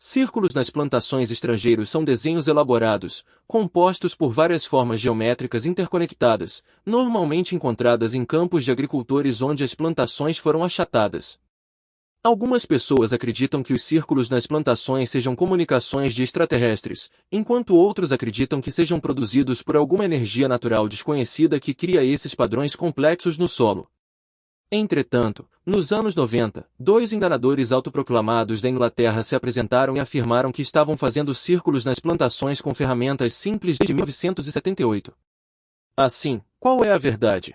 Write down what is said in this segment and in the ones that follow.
Círculos nas plantações estrangeiros são desenhos elaborados, compostos por várias formas geométricas interconectadas, normalmente encontradas em campos de agricultores onde as plantações foram achatadas. Algumas pessoas acreditam que os círculos nas plantações sejam comunicações de extraterrestres, enquanto outros acreditam que sejam produzidos por alguma energia natural desconhecida que cria esses padrões complexos no solo. Entretanto, nos anos 90, dois enganadores autoproclamados da Inglaterra se apresentaram e afirmaram que estavam fazendo círculos nas plantações com ferramentas simples desde 1978. Assim, qual é a verdade?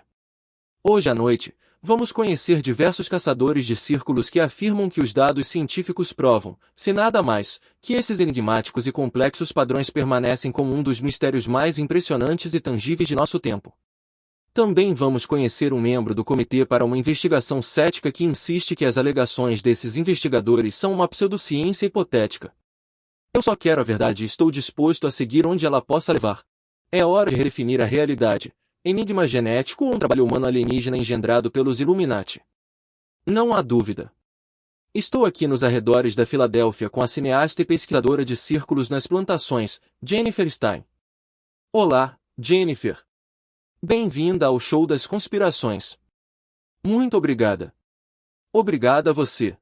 Hoje à noite, vamos conhecer diversos caçadores de círculos que afirmam que os dados científicos provam, se nada mais, que esses enigmáticos e complexos padrões permanecem como um dos mistérios mais impressionantes e tangíveis de nosso tempo. Também vamos conhecer um membro do Comitê para uma Investigação Cética que insiste que as alegações desses investigadores são uma pseudociência hipotética. Eu só quero a verdade e estou disposto a seguir onde ela possa levar. É hora de redefinir a realidade. Enigma genético ou um trabalho humano alienígena engendrado pelos Illuminati? Não há dúvida. Estou aqui nos arredores da Filadélfia com a cineasta e pesquisadora de círculos nas plantações, Jennifer Stein. Olá, Jennifer. Bem-vinda ao show das conspirações. Muito obrigada. Obrigada a você.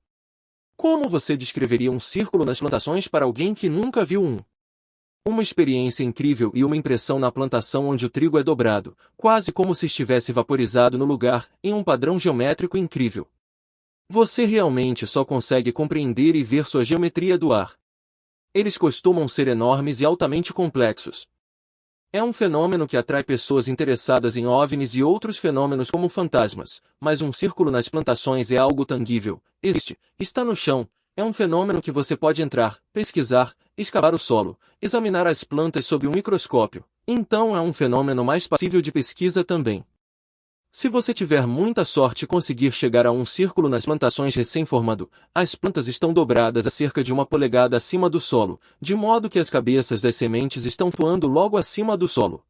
Como você descreveria um círculo nas plantações para alguém que nunca viu um? Uma experiência incrível e uma impressão na plantação onde o trigo é dobrado, quase como se estivesse vaporizado no lugar, em um padrão geométrico incrível. Você realmente só consegue compreender e ver sua geometria do ar. Eles costumam ser enormes e altamente complexos. É um fenômeno que atrai pessoas interessadas em OVNIs e outros fenômenos como fantasmas, mas um círculo nas plantações é algo tangível, existe, está no chão, é um fenômeno que você pode entrar, pesquisar, escavar o solo, examinar as plantas sob um microscópio, então é um fenômeno mais passível de pesquisa também. Se você tiver muita sorte e conseguir chegar a um círculo nas plantações recém-formado, as plantas estão dobradas a cerca de 1 polegada acima do solo, de modo que as cabeças das sementes estão flutuando logo acima do solo.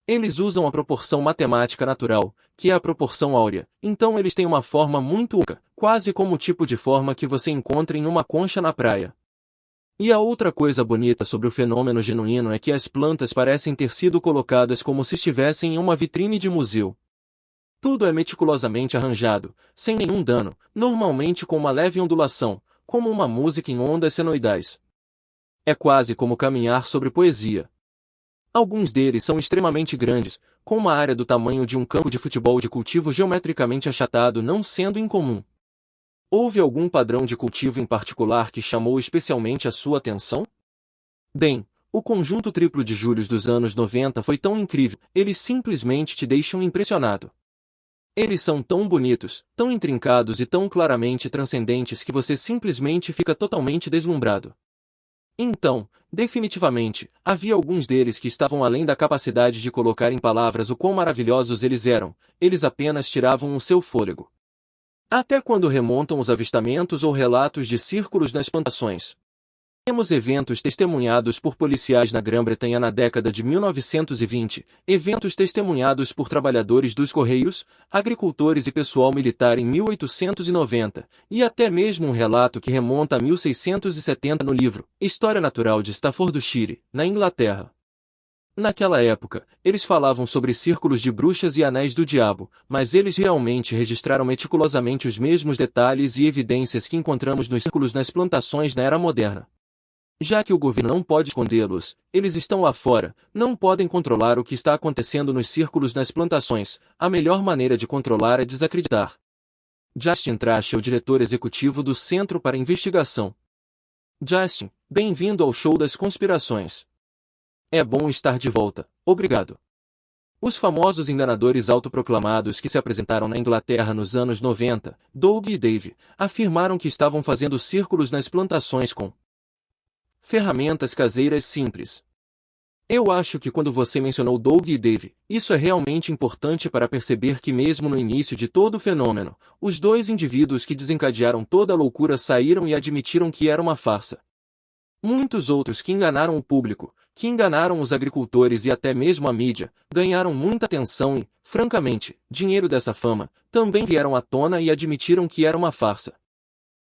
Eles usam a proporção matemática natural, que é a proporção áurea, então eles têm uma forma muito única, quase como o tipo de forma que você encontra em uma concha na praia. E a outra coisa bonita sobre o fenômeno genuíno é que as plantas parecem ter sido colocadas como se estivessem em uma vitrine de museu. Tudo é meticulosamente arranjado, sem nenhum dano, normalmente com uma leve ondulação, como uma música em ondas senoidais. É quase como caminhar sobre poesia. Alguns deles são extremamente grandes, com uma área do tamanho de um campo de futebol de cultivo geometricamente achatado não sendo incomum. Houve algum padrão de cultivo em particular que chamou especialmente a sua atenção? Bem, o conjunto triplo de Júlios dos anos 90 foi tão incrível, eles simplesmente te deixam impressionado. Eles são tão bonitos, tão intrincados e tão claramente transcendentes que você simplesmente fica totalmente deslumbrado. Então, definitivamente, havia alguns deles que estavam além da capacidade de colocar em palavras o quão maravilhosos eles eram, eles apenas tiravam o seu fôlego. Até quando remontam os avistamentos ou relatos de círculos nas plantações. Temos eventos testemunhados por policiais na Grã-Bretanha na década de 1920, eventos testemunhados por trabalhadores dos Correios, agricultores e pessoal militar em 1890, e até mesmo um relato que remonta a 1670 no livro História Natural de Staffordshire, na Inglaterra. Naquela época, eles falavam sobre círculos de bruxas e anéis do diabo, mas eles realmente registraram meticulosamente os mesmos detalhes e evidências que encontramos nos círculos nas plantações na era moderna. Já que o governo não pode escondê-los, eles estão lá fora, não podem controlar o que está acontecendo nos círculos nas plantações, a melhor maneira de controlar é desacreditar. Justin Trash é o diretor executivo do Centro para Investigação. Justin, bem-vindo ao show das conspirações. É bom estar de volta, obrigado. Os famosos enganadores autoproclamados que se apresentaram na Inglaterra nos anos 90, Doug e Dave, afirmaram que estavam fazendo círculos nas plantações com ferramentas caseiras simples. Eu acho que quando você mencionou Doug e Dave, isso é realmente importante para perceber que mesmo no início de todo o fenômeno, os dois indivíduos que desencadearam toda a loucura saíram e admitiram que era uma farsa. Muitos outros que enganaram o público, que enganaram os agricultores e até mesmo a mídia, ganharam muita atenção e, francamente, dinheiro dessa fama, também vieram à tona e admitiram que era uma farsa.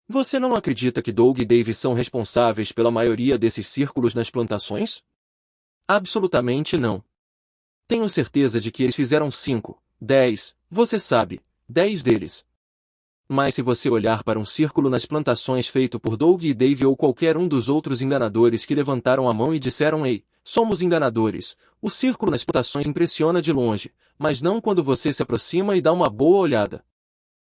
Você não acredita que Doug e Dave são responsáveis pela maioria desses círculos nas plantações? Absolutamente não. Tenho certeza de que eles fizeram 5, 10, você sabe, 10 deles. Mas se você olhar para um círculo nas plantações feito por Doug e Dave ou qualquer um dos outros enganadores que levantaram a mão e disseram ei, somos enganadores, o círculo nas plantações impressiona de longe, mas não quando você se aproxima e dá uma boa olhada.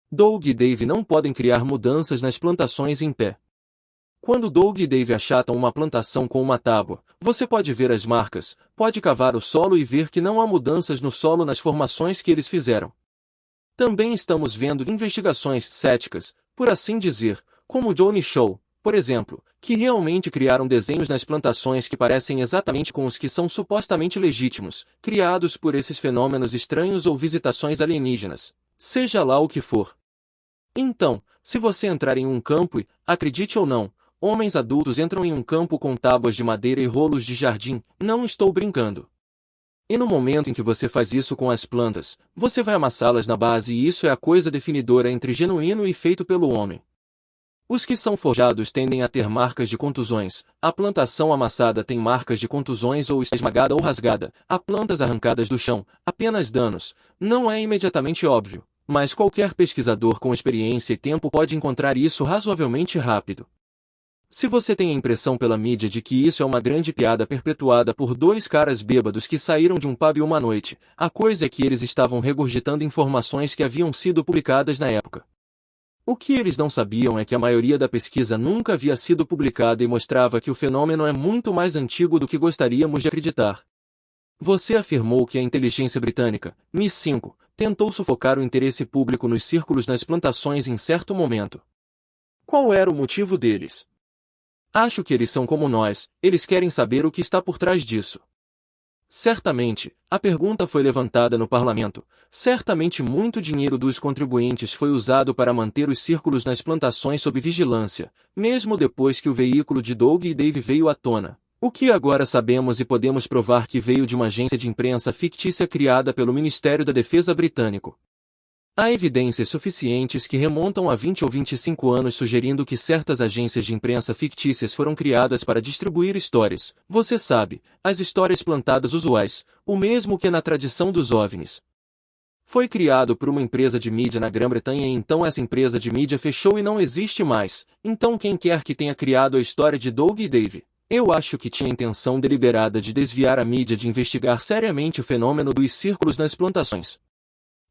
Doug e Dave não podem criar mudanças nas plantações em pé. Quando Doug e Dave achatam uma plantação com uma tábua, você pode ver as marcas, pode cavar o solo e ver que não há mudanças no solo nas formações que eles fizeram. Também estamos vendo investigações céticas, por assim dizer, como Johnny Show, por exemplo, que realmente criaram desenhos nas plantações que parecem exatamente com os que são supostamente legítimos, criados por esses fenômenos estranhos ou visitações alienígenas, seja lá o que for. Então, se você entrar em um campo e, acredite ou não, homens adultos entram em um campo com tábuas de madeira e rolos de jardim, não estou brincando. E no momento em que você faz isso com as plantas, você vai amassá-las na base e isso é a coisa definidora entre genuíno e feito pelo homem. Os que são forjados tendem a ter marcas de contusões, a plantação amassada tem marcas de contusões ou está esmagada ou rasgada, há plantas arrancadas do chão, apenas danos, não é imediatamente óbvio, mas qualquer pesquisador com experiência e tempo pode encontrar isso razoavelmente rápido. Se você tem a impressão pela mídia de que isso é uma grande piada perpetuada por dois caras bêbados que saíram de um pub uma noite, a coisa é que eles estavam regurgitando informações que haviam sido publicadas na época. O que eles não sabiam é que a maioria da pesquisa nunca havia sido publicada e mostrava que o fenômeno é muito mais antigo do que gostaríamos de acreditar. Você afirmou que a inteligência britânica, MI5, tentou sufocar o interesse público nos círculos nas plantações em certo momento. Qual era o motivo deles? Acho que eles são como nós, eles querem saber o que está por trás disso. Certamente, a pergunta foi levantada no parlamento, certamente muito dinheiro dos contribuintes foi usado para manter os círculos nas plantações sob vigilância, mesmo depois que o veículo de Doug e Dave veio à tona. O que agora sabemos e podemos provar que veio de uma agência de imprensa fictícia criada pelo Ministério da Defesa britânico. Há evidências suficientes que remontam a 20 ou 25 anos sugerindo que certas agências de imprensa fictícias foram criadas para distribuir histórias, você sabe, as histórias plantadas usuais, o mesmo que na tradição dos OVNIs. Foi criado por uma empresa de mídia na Grã-Bretanha e então essa empresa de mídia fechou e não existe mais, então quem quer que tenha criado a história de Doug e Dave, eu acho que tinha a intenção deliberada de desviar a mídia de investigar seriamente o fenômeno dos círculos nas plantações.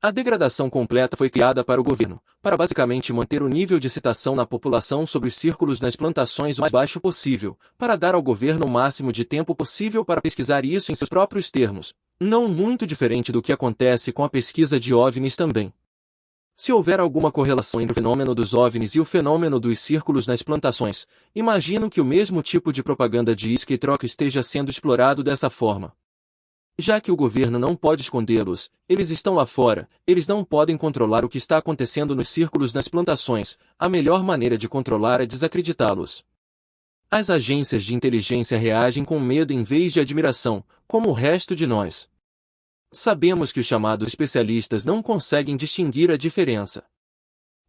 A degradação completa foi criada para o governo, para basicamente manter o nível de excitação na população sobre os círculos nas plantações o mais baixo possível, para dar ao governo o máximo de tempo possível para pesquisar isso em seus próprios termos, não muito diferente do que acontece com a pesquisa de OVNIs também. Se houver alguma correlação entre o fenômeno dos OVNIs e o fenômeno dos círculos nas plantações, imagino que o mesmo tipo de propaganda de isca e troca esteja sendo explorado dessa forma. Já que o governo não pode escondê-los, eles estão lá fora, eles não podem controlar o que está acontecendo nos círculos nas plantações, a melhor maneira de controlar é desacreditá-los. As agências de inteligência reagem com medo em vez de admiração, como o resto de nós. Sabemos que os chamados especialistas não conseguem distinguir a diferença.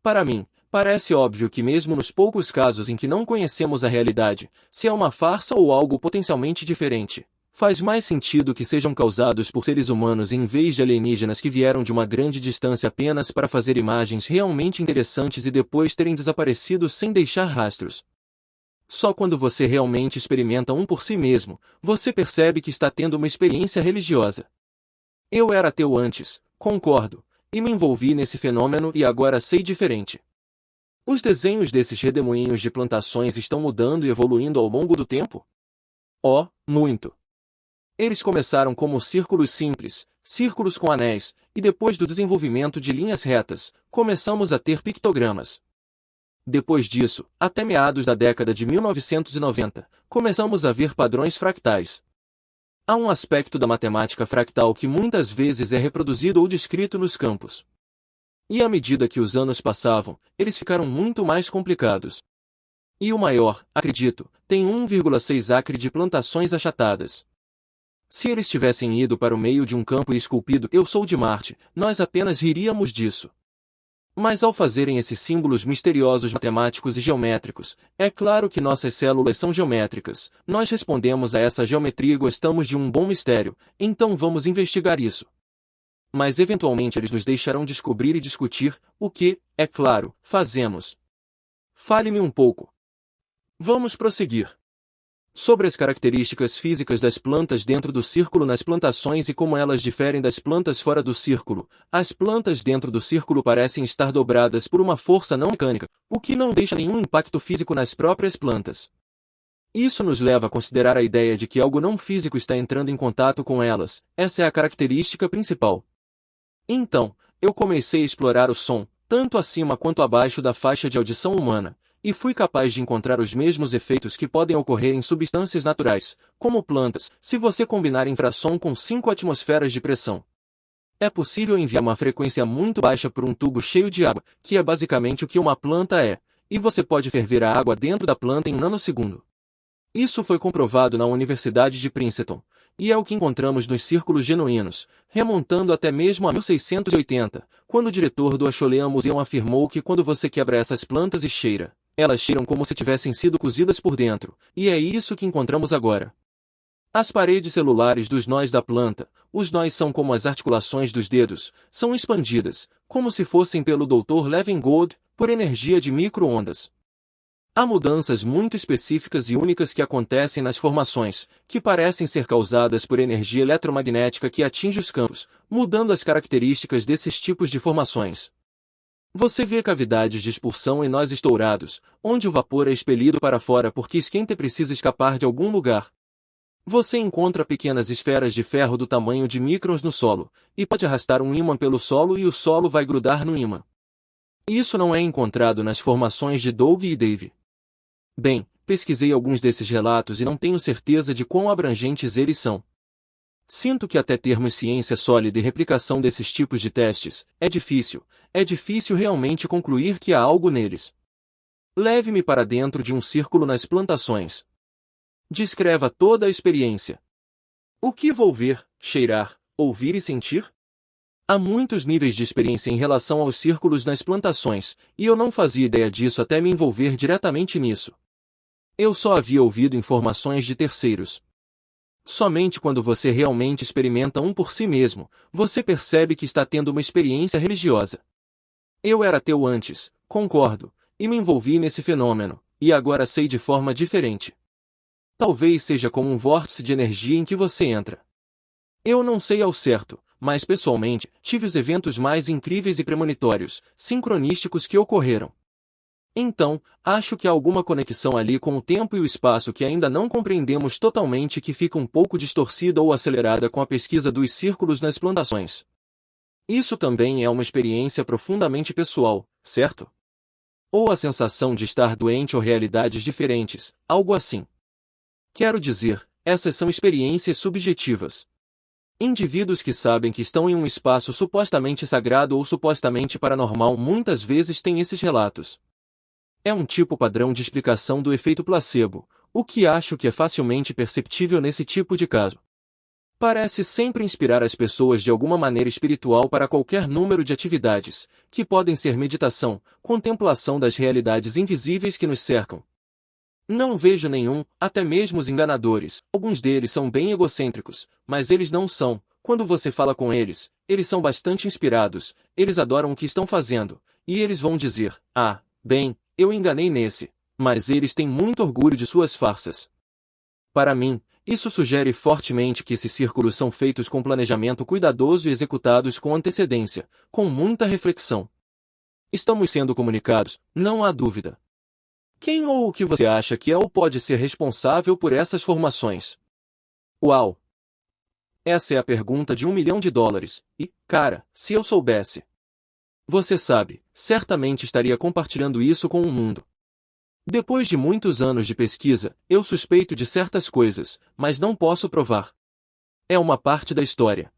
Para mim, parece óbvio que mesmo nos poucos casos em que não conhecemos a realidade, se é uma farsa ou algo potencialmente diferente, faz mais sentido que sejam causados por seres humanos em vez de alienígenas que vieram de uma grande distância apenas para fazer imagens realmente interessantes e depois terem desaparecido sem deixar rastros. Só quando você realmente experimenta um por si mesmo, você percebe que está tendo uma experiência religiosa. Eu era ateu antes, concordo, e me envolvi nesse fenômeno e agora sei diferente. Os desenhos desses redemoinhos de plantações estão mudando e evoluindo ao longo do tempo? Oh, muito! Eles começaram como círculos simples, círculos com anéis, e depois do desenvolvimento de linhas retas, começamos a ter pictogramas. Depois disso, até meados da década de 1990, começamos a ver padrões fractais. Há um aspecto da matemática fractal que muitas vezes é reproduzido ou descrito nos campos. E à medida que os anos passavam, eles ficaram muito mais complicados. E o maior, acredito, tem 1,6 acre de plantações achatadas. Se eles tivessem ido para o meio de um campo e esculpido "Eu sou de Marte", nós apenas riríamos disso. Mas ao fazerem esses símbolos misteriosos matemáticos e geométricos, é claro que nossas células são geométricas. Nós respondemos a essa geometria e gostamos de um bom mistério, então vamos investigar isso. Mas eventualmente eles nos deixarão descobrir e discutir, o que, é claro, fazemos. Fale-me um pouco. Vamos prosseguir. Sobre as características físicas das plantas dentro do círculo nas plantações e como elas diferem das plantas fora do círculo. As plantas dentro do círculo parecem estar dobradas por uma força não mecânica, o que não deixa nenhum impacto físico nas próprias plantas. Isso nos leva a considerar a ideia de que algo não físico está entrando em contato com elas. Essa é a característica principal. Então, eu comecei a explorar o som, tanto acima quanto abaixo da faixa de audição humana, e fui capaz de encontrar os mesmos efeitos que podem ocorrer em substâncias naturais, como plantas, se você combinar infrassom com 5 atmosferas de pressão. É possível enviar uma frequência muito baixa por um tubo cheio de água, que é basicamente o que uma planta é, e você pode ferver a água dentro da planta em um nanosegundo. Isso foi comprovado na Universidade de Princeton, e é o que encontramos nos círculos genuínos, remontando até mesmo a 1680, quando o diretor do Asholean Museum afirmou que quando você quebra essas plantas e cheira, elas cheiram como se tivessem sido cozidas por dentro, e é isso que encontramos agora. As paredes celulares dos nós da planta, os nós são como as articulações dos dedos, são expandidas, como se fossem pelo Dr. Levengold, por energia de micro-ondas. Há mudanças muito específicas e únicas que acontecem nas formações, que parecem ser causadas por energia eletromagnética que atinge os campos, mudando as características desses tipos de formações. Você vê cavidades de expulsão em nós estourados, onde o vapor é expelido para fora porque esquenta e precisa escapar de algum lugar. Você encontra pequenas esferas de ferro do tamanho de microns no solo, e pode arrastar um ímã pelo solo e o solo vai grudar no ímã. Isso não é encontrado nas formações de Doug e Dave. Bem, pesquisei alguns desses relatos e não tenho certeza de quão abrangentes eles são. Sinto que até termos ciência sólida e replicação desses tipos de testes, é difícil realmente concluir que há algo neles. Leve-me para dentro de um círculo nas plantações. Descreva toda a experiência. O que vou ver, cheirar, ouvir e sentir? Há muitos níveis de experiência em relação aos círculos nas plantações, e eu não fazia ideia disso até me envolver diretamente nisso. Eu só havia ouvido informações de terceiros. Somente quando você realmente experimenta um por si mesmo, você percebe que está tendo uma experiência religiosa. Eu era ateu antes, concordo, e me envolvi nesse fenômeno, e agora sei de forma diferente. Talvez seja como um vórtice de energia em que você entra. Eu não sei ao certo, mas pessoalmente, tive os eventos mais incríveis e premonitórios, sincronísticos que ocorreram. Então, acho que há alguma conexão ali com o tempo e o espaço que ainda não compreendemos totalmente e que fica um pouco distorcida ou acelerada com a pesquisa dos círculos nas plantações. Isso também é uma experiência profundamente pessoal, certo? Ou a sensação de estar doente ou realidades diferentes, algo assim. Quero dizer, essas são experiências subjetivas. Indivíduos que sabem que estão em um espaço supostamente sagrado ou supostamente paranormal muitas vezes têm esses relatos. É um tipo padrão de explicação do efeito placebo, o que acho que é facilmente perceptível nesse tipo de caso. Parece sempre inspirar as pessoas de alguma maneira espiritual para qualquer número de atividades, que podem ser meditação, contemplação das realidades invisíveis que nos cercam. Não vejo nenhum, até mesmo os enganadores. Alguns deles são bem egocêntricos, mas eles não são. Quando você fala com eles, eles são bastante inspirados, eles adoram o que estão fazendo, e eles vão dizer, bem, eu enganei nesse, mas eles têm muito orgulho de suas farsas. Para mim, isso sugere fortemente que esses círculos são feitos com planejamento cuidadoso e executados com antecedência, com muita reflexão. Estamos sendo comunicados, não há dúvida. Quem ou o que você acha que é ou pode ser responsável por essas formações? Uau! Essa é a pergunta de $1 milhão, e, cara, se eu soubesse. Você sabe, certamente estaria compartilhando isso com o mundo. Depois de muitos anos de pesquisa, eu suspeito de certas coisas, mas não posso provar. É uma parte da história.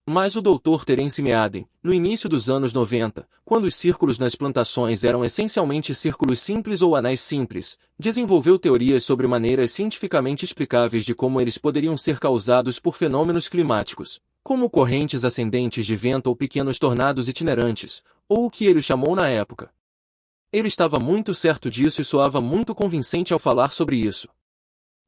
Mas o Dr. Terence Meaden, no início dos anos 90, quando os círculos nas plantações eram essencialmente círculos simples ou anéis simples, desenvolveu teorias sobre maneiras cientificamente explicáveis de como eles poderiam ser causados por fenômenos climáticos, como correntes ascendentes de vento ou pequenos tornados itinerantes, ou o que ele chamou na época. Ele estava muito certo disso e soava muito convincente ao falar sobre isso.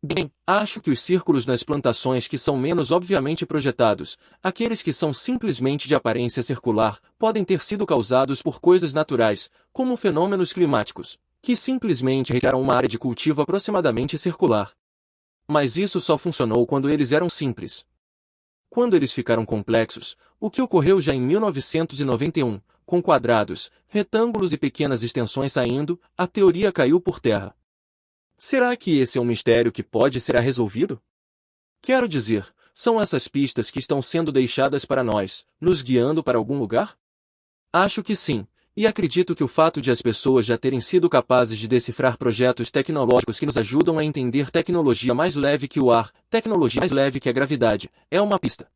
Bem, acho que os círculos nas plantações que são menos obviamente projetados, aqueles que são simplesmente de aparência circular, podem ter sido causados por coisas naturais, como fenômenos climáticos, que simplesmente retiraram uma área de cultivo aproximadamente circular. Mas isso só funcionou quando eles eram simples. Quando eles ficaram complexos, o que ocorreu já em 1991, com quadrados, retângulos e pequenas extensões saindo, a teoria caiu por terra. Será que esse é um mistério que pode ser resolvido? Quero dizer, são essas pistas que estão sendo deixadas para nós, nos guiando para algum lugar? Acho que sim, e acredito que o fato de as pessoas já terem sido capazes de decifrar projetos tecnológicos que nos ajudam a entender tecnologia mais leve que o ar, tecnologia mais leve que a gravidade, é uma pista.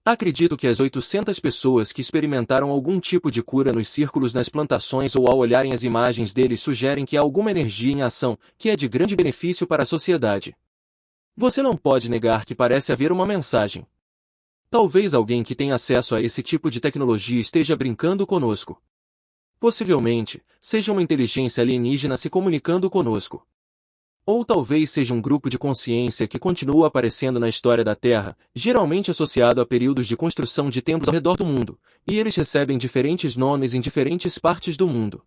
Acredito que as 800 pessoas que experimentaram algum tipo de cura nos círculos nas plantações ou ao olharem as imagens deles sugerem que há alguma energia em ação, que é de grande benefício para a sociedade. Você não pode negar que parece haver uma mensagem. Talvez alguém que tenha acesso a esse tipo de tecnologia esteja brincando conosco. Possivelmente, seja uma inteligência alienígena se comunicando conosco. Ou talvez seja um grupo de consciência que continua aparecendo na história da Terra, geralmente associado a períodos de construção de templos ao redor do mundo, e eles recebem diferentes nomes em diferentes partes do mundo.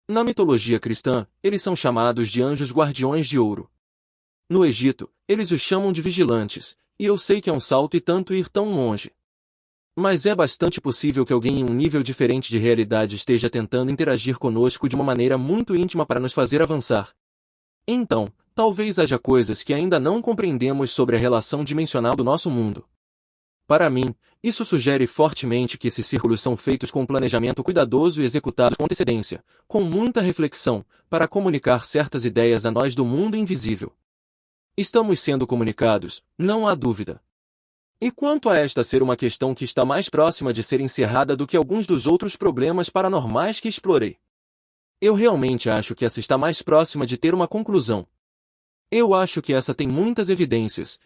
Na mitologia cristã, eles são chamados de anjos guardiões de ouro. No Egito, eles os chamam de vigilantes, e eu sei que é um salto e tanto ir tão longe. Mas é bastante possível que alguém em um nível diferente de realidade esteja tentando interagir conosco de uma maneira muito íntima para nos fazer avançar. Então, talvez haja coisas que ainda não compreendemos sobre a relação dimensional do nosso mundo. Para mim, isso sugere fortemente que esses círculos são feitos com planejamento cuidadoso e executados com antecedência, com muita reflexão, para comunicar certas ideias a nós do mundo invisível. Estamos sendo comunicados, não há dúvida. E quanto a esta ser uma questão que está mais próxima de ser encerrada do que alguns dos outros problemas paranormais que explorei. Eu realmente acho que essa está mais próxima de ter uma conclusão. Eu acho que essa tem muitas evidências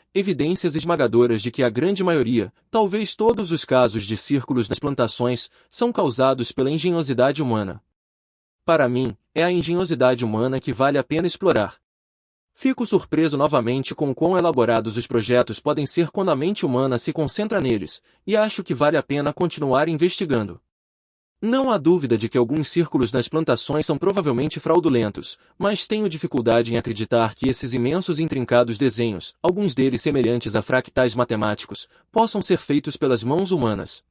esmagadoras de que a grande maioria, talvez todos os casos de círculos nas plantações, são causados pela engenhosidade humana. Para mim, é a engenhosidade humana que vale a pena explorar. Fico surpreso novamente com quão elaborados os projetos podem ser quando a mente humana se concentra neles, e acho que vale a pena continuar investigando. Não há dúvida de que alguns círculos nas plantações são provavelmente fraudulentos, mas tenho dificuldade em acreditar que esses imensos e intrincados desenhos, alguns deles semelhantes a fractais matemáticos, possam ser feitos pelas mãos humanas.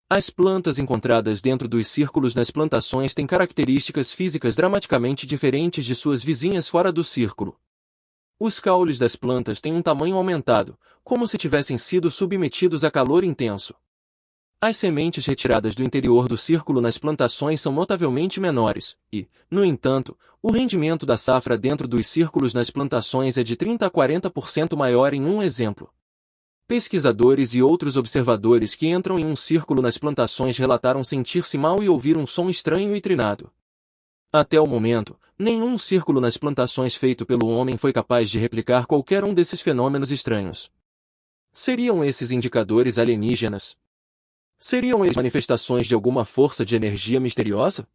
As plantas encontradas dentro dos círculos nas plantações têm características físicas dramaticamente diferentes de suas vizinhas fora do círculo. Os caules das plantas têm um tamanho aumentado, como se tivessem sido submetidos a calor intenso. As sementes retiradas do interior do círculo nas plantações são notavelmente menores, e, no entanto, o rendimento da safra dentro dos círculos nas plantações é de 30 a 40% maior em um exemplo. Pesquisadores e outros observadores que entram em um círculo nas plantações relataram sentir-se mal e ouvir um som estranho e trinado. Até o momento, nenhum círculo nas plantações feito pelo homem foi capaz de replicar qualquer um desses fenômenos estranhos. Seriam esses indicadores alienígenas? Seriam eles manifestações de alguma força de energia misteriosa?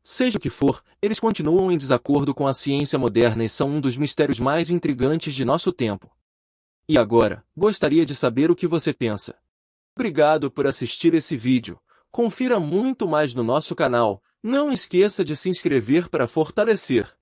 Seja o que for, eles continuam em desacordo com a ciência moderna e são um dos mistérios mais intrigantes de nosso tempo. E agora, gostaria de saber o que você pensa. Obrigado por assistir esse vídeo. Confira muito mais no nosso canal. Não esqueça de se inscrever para fortalecer.